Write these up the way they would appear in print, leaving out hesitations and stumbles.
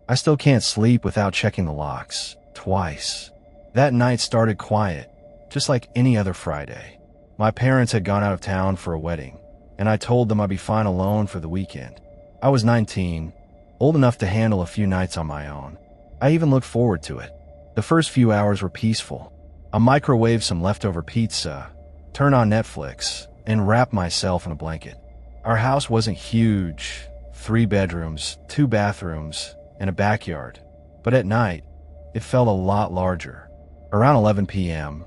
I still can't sleep without checking the locks. Twice. That night started quiet, just like any other Friday. My parents had gone out of town for a wedding, and I told them I'd be fine alone for the weekend. I was 19, old enough to handle a few nights on my own. I even looked forward to it. The first few hours were peaceful. I microwaved some leftover pizza, turned on Netflix, and wrapped myself in a blanket. Our house wasn't huge, 3 bedrooms, 2 bathrooms, and a backyard. But at night, it felt a lot larger. Around 11 p.m.,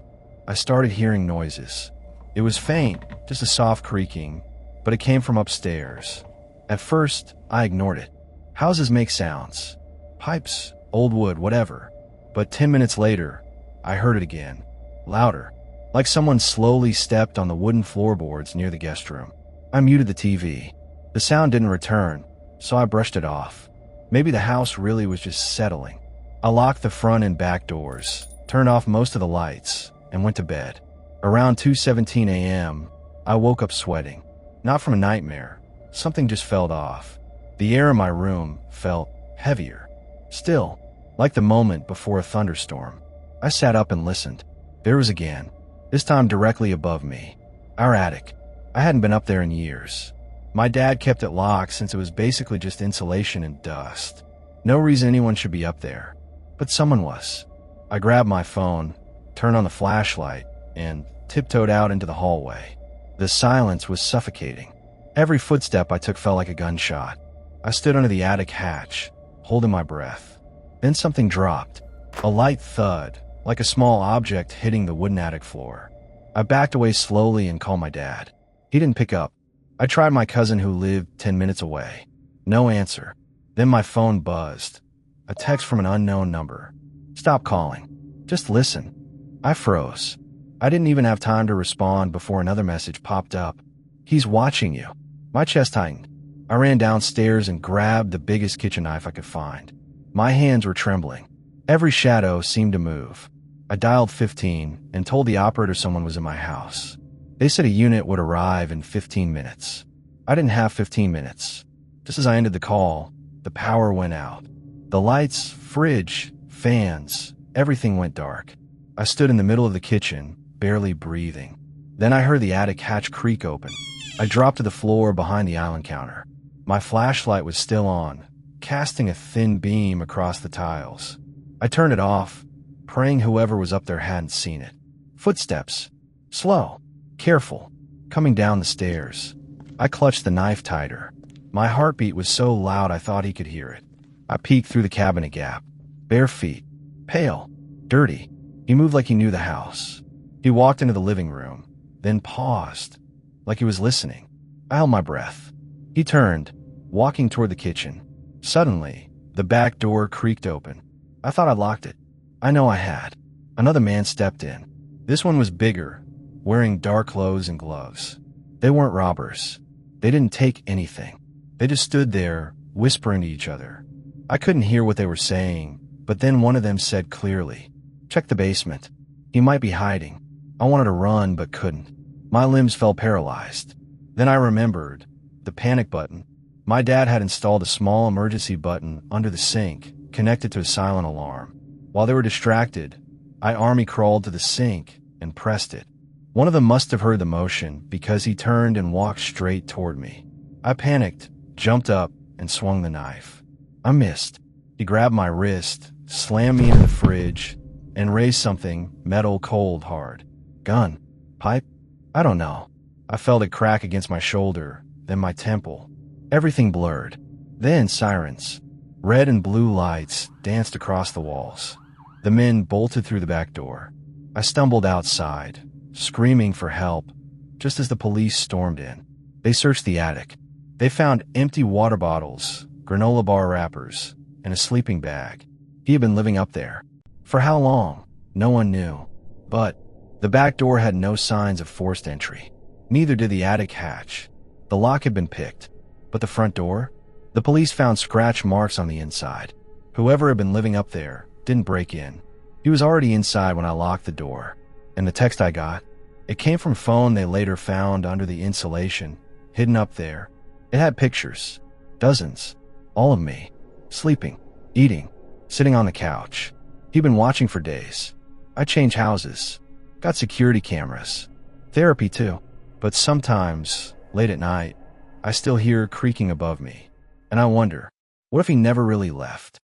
I started hearing noises. It was faint, just a soft creaking, but it came from upstairs. At first, I ignored it. Houses make sounds. Pipes, old wood, whatever. But 10 minutes later, I heard it again. Louder. Like someone slowly stepped on the wooden floorboards near the guest room. I muted the TV. The sound didn't return, so I brushed it off. Maybe the house really was just settling. I locked the front and back doors, turned off most of the lights, and went to bed. Around 2:17 a.m., I woke up sweating. Not from a nightmare. Something just felt off. The air in my room felt heavier. Still, like the moment before a thunderstorm. I sat up and listened. There it was again, this time directly above me. Our attic. I hadn't been up there in years. My dad kept it locked since it was basically just insulation and dust. No reason anyone should be up there. But someone was. I grabbed my phone, turned on the flashlight, and tiptoed out into the hallway. The silence was suffocating. Every footstep I took felt like a gunshot. I stood under the attic hatch, holding my breath. Then something dropped. A light thud, like a small object hitting the wooden attic floor. I backed away slowly and called my dad. He didn't pick up. I tried my cousin who lived 10 minutes away. No answer. Then my phone buzzed. A text from an unknown number. Stop calling. Just listen. I froze. I didn't even have time to respond before another message popped up. He's watching you. My chest tightened. I ran downstairs and grabbed the biggest kitchen knife I could find. My hands were trembling. Every shadow seemed to move. I dialed 15 and told the operator someone was in my house. They said a unit would arrive in 15 minutes. I didn't have 15 minutes. Just as I ended the call, the power went out. The lights, fridge, fans, everything went dark. I stood in the middle of the kitchen, barely breathing. Then I heard the attic hatch creak open. I dropped to the floor behind the island counter. My flashlight was still on, casting a thin beam across the tiles. I turned it off, praying whoever was up there hadn't seen it. Footsteps. Slow. Careful. Coming down the stairs. I clutched the knife tighter. My heartbeat was so loud I thought he could hear it. I peeked through the cabinet gap. Bare feet. Pale. Dirty. He moved like he knew the house. He walked into the living room, then paused, like he was listening. I held my breath. He turned, walking toward the kitchen. Suddenly, the back door creaked open. I thought I locked it. I know I had. Another man stepped in. This one was bigger, wearing dark clothes and gloves. They weren't robbers. They didn't take anything. They just stood there, whispering to each other. I couldn't hear what they were saying, but then one of them said clearly, "Check the basement. He might be hiding." I wanted to run, but couldn't. My limbs felt paralyzed. Then I remembered the panic button. My dad had installed a small emergency button under the sink, connected to a silent alarm. While they were distracted, I army crawled to the sink and pressed it. One of them must have heard the motion because he turned and walked straight toward me. I panicked, jumped up, and swung the knife. I missed. He grabbed my wrist, slammed me into the fridge, and raised something metal cold hard. Gun? Pipe? I don't know. I felt it crack against my shoulder, then my temple. Everything blurred. Then sirens. Red and blue lights danced across the walls. The men bolted through the back door. I stumbled outside, screaming for help, just as the police stormed in. They searched the attic. They found empty water bottles, granola bar wrappers, and a sleeping bag. He had been living up there. For how long? No one knew. But the back door had no signs of forced entry. Neither did the attic hatch. The lock had been picked. But the front door? The police found scratch marks on the inside. Whoever had been living up there didn't break in. He was already inside when I locked the door. And the text I got? It came from a phone they later found under the insulation, hidden up there. It had pictures. Dozens. All of me. Sleeping. eating, sitting on the couch. He'd been watching for days. I changed houses, got security cameras, therapy too. But sometimes, late at night, I still hear creaking above me. And I wonder, what if he never really left?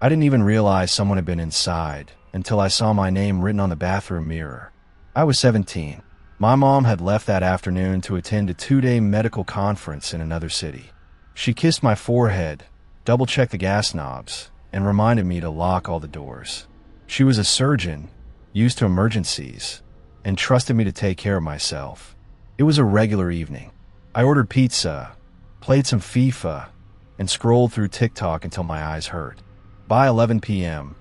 I didn't even realize someone had been inside until I saw my name written on the bathroom mirror. I was 17. My mom had left that afternoon to attend a 2-day medical conference in another city. She kissed my forehead, double-checked the gas knobs, and reminded me to lock all the doors. She was a surgeon, used to emergencies, and trusted me to take care of myself. It was a regular evening. I ordered pizza, played some FIFA, and scrolled through TikTok until my eyes hurt. By 11 p.m.,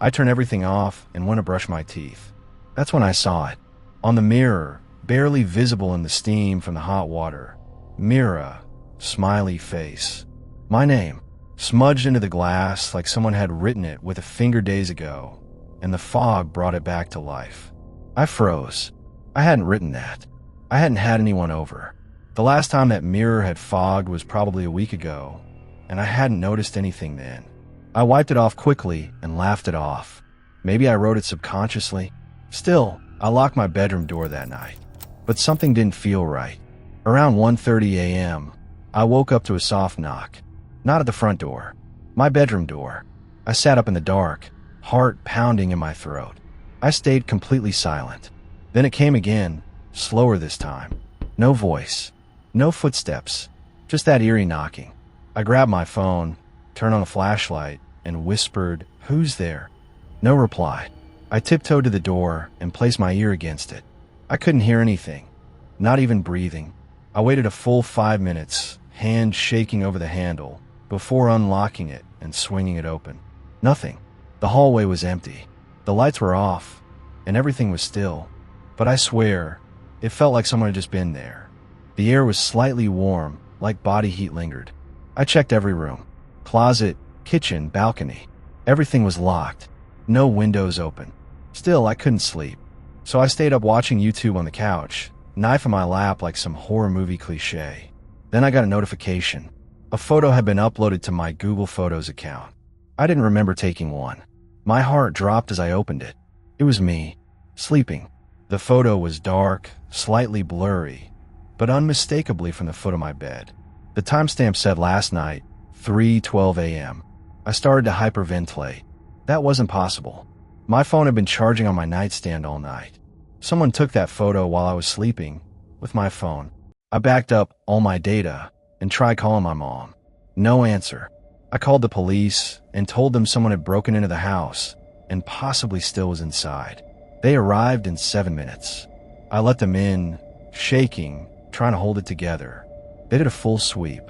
I turned everything off and went to brush my teeth. That's when I saw it. On the mirror, barely visible in the steam from the hot water. Mira, smiley face. My name, smudged into the glass like someone had written it with a finger days ago, and the fog brought it back to life. I froze. I hadn't written that. I hadn't had anyone over. The last time that mirror had fogged was probably a week ago, and I hadn't noticed anything then. I wiped it off quickly and laughed it off. Maybe I wrote it subconsciously. Still, I locked my bedroom door that night. But something didn't feel right. Around 1:30 a.m., I woke up to a soft knock. Not at the front door. My bedroom door. I sat up in the dark, heart pounding in my throat. I stayed completely silent. Then it came again, slower this time. No voice. No footsteps. Just that eerie knocking. I grabbed my phone, turned on a flashlight, and whispered, "Who's there?" No reply. I tiptoed to the door and placed my ear against it. I couldn't hear anything, not even breathing. I waited a full 5 minutes, hand shaking over the handle, before unlocking it and swinging it open. Nothing. The hallway was empty. The lights were off, and everything was still. But I swear, it felt like someone had just been there. The air was slightly warm, like body heat lingered. I checked every room. Closet, kitchen, balcony. Everything was locked. No windows open. Still, I couldn't sleep. So I stayed up watching YouTube on the couch, knife in my lap like some horror movie cliche. Then I got a notification. A photo had been uploaded to my Google Photos account. I didn't remember taking one. My heart dropped as I opened it. It was me, sleeping. The photo was dark, slightly blurry, but unmistakably from the foot of my bed. The timestamp said last night, 3:12 a.m. I started to hyperventilate. That wasn't possible. My phone had been charging on my nightstand all night. Someone took that photo while I was sleeping, with my phone. I backed up all my data and tried calling my mom. No answer. I called the police and told them someone had broken into the house and possibly still was inside. They arrived in 7 minutes. I let them in, shaking, trying to hold it together. They did a full sweep.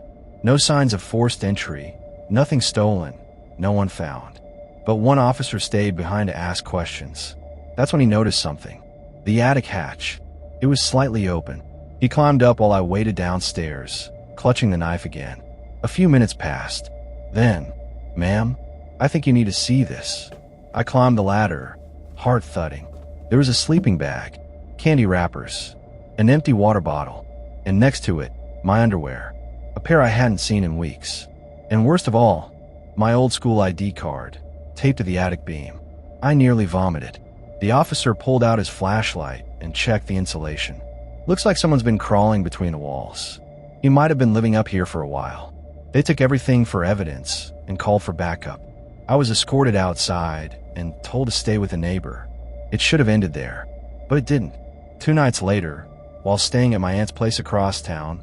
No signs of forced entry, nothing stolen, no one found. But one officer stayed behind to ask questions. That's when he noticed something. The attic hatch. It was slightly open. He climbed up while I waited downstairs, clutching the knife again. A few minutes passed. Then, "Ma'am, I think you need to see this." I climbed the ladder, heart thudding. There was a sleeping bag, candy wrappers, an empty water bottle, and next to it, my underwear, a pair I hadn't seen in weeks. And worst of all, my old school ID card, taped to the attic beam. I nearly vomited. The officer pulled out his flashlight and checked the insulation. Looks like someone's been crawling between the walls. He might have been living up here for a while. They took everything for evidence and called for backup. I was escorted outside and told to stay with a neighbor. It should have ended there, but it didn't. 2 nights later, while staying at my aunt's place across town,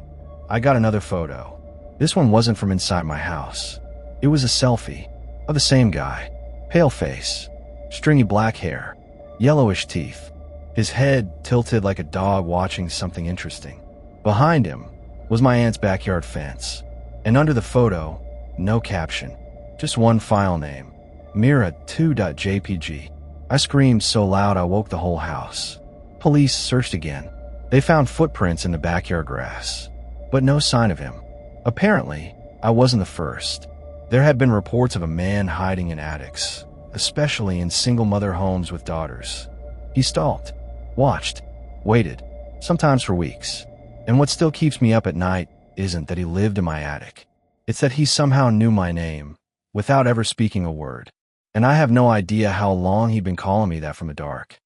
I got another photo. This one wasn't from inside my house. It was a selfie of the same guy. Pale face, stringy black hair, yellowish teeth. His head tilted like a dog watching something interesting. Behind him was my aunt's backyard fence. And under the photo, no caption, just one file name, mira2.jpg. I screamed so loud I woke the whole house. Police searched again. They found footprints in the backyard grass, but no sign of him. Apparently, I wasn't the first. There had been reports of a man hiding in attics, especially in single-mother homes with daughters. He stalked, watched, waited, sometimes for weeks. And what still keeps me up at night isn't that he lived in my attic. It's that he somehow knew my name, without ever speaking a word. And I have no idea how long he'd been calling me that from the dark.